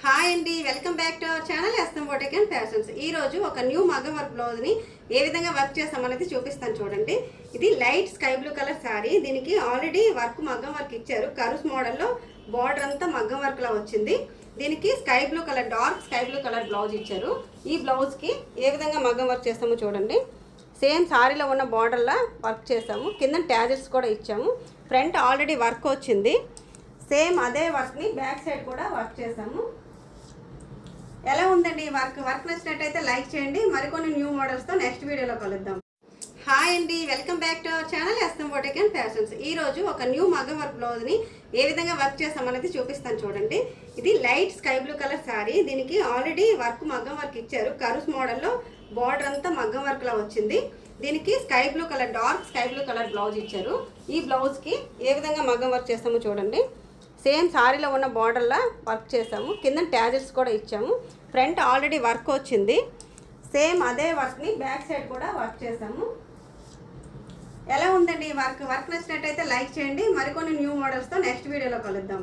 Hi అండి, welcome back to our channel S M boutique and fashions. ఈ రోజు ఒక న్యూ మగ్గం వర్క్ బ్లౌజ్ని ఏ విధంగా వర్క్ చేస్తామనేది చూపిస్తాను చూడండి. ఇది light sky blue colour sari. దీనికి ఆల్రెడీ మగ్గం వర్క్ ఇచ్చారు. కరుస్ మోడల్లో బార్డర్ అంతా మగ్గం వర్క్లా వచ్చింది. దీనికి sky blue colour, dark sky blue colour blouse ఇచ్చారు. ఈ బ్లౌజ్కి ఏ విధంగా మగ్గం వర్క్ చేస్తామో చూడండి. సేమ్ శారీలో ఉన్న బార్డర్లా వర్క్ చేసాము. కింద ట్యాజెస్ కూడా ఇచ్చాము. ఫ్రంట్ ఆల్రెడీ వర్క్ వచ్చింది. సేమ్ అదే వర్క్ని బ్యాక్ సైడ్ కూడా వర్క్ చేసాము. ఎలా ఉందండి వర్క్ నచ్చినట్టయితే లైక్ చేయండి. మరికొన్ని న్యూ మోడల్స్తో నెక్స్ట్ వీడియోలో కలుద్దాం. హాయ్ అండి, welcome back to our channel S M boutique and fashions. ఈ రోజు ఒక న్యూ మగ్గం వర్క్ బ్లౌజ్ని ఏ విధంగా వర్క్ చేస్తామనేది చూపిస్తాను చూడండి. ఇది light sky blue colour sari. దీనికి ఆల్రెడీ మగ్గం వర్క్ ఇచ్చారు. కరుస్ మోడల్లో బార్డర్ అంతా మగ్గం వర్క్లా వచ్చింది. దీనికి sky blue colour, dark sky blue colour blouse ఇచ్చారు. ఈ బ్లౌజ్కి ఏ విధంగా మగ్గం వర్క్ చేస్తామో చూడండి. సేమ్ శారీలో ఉన్న బార్డర్లా వర్క్ చేసాము. కింద ట్యాజెస్ కూడా ఇచ్చాము. ఫ్రంట్ ఆల్రెడీ వర్క్ వచ్చింది. సేమ్ అదే వర్క్ని బ్యాక్ సైడ్ కూడా వర్క్ చేసాము. ఎలా ఉందండి వర్క్ నచ్చినట్టయితే లైక్ చేయండి. మరికొన్ని న్యూ మోడల్స్తో నెక్స్ట్ వీడియోలో కలుద్దాం.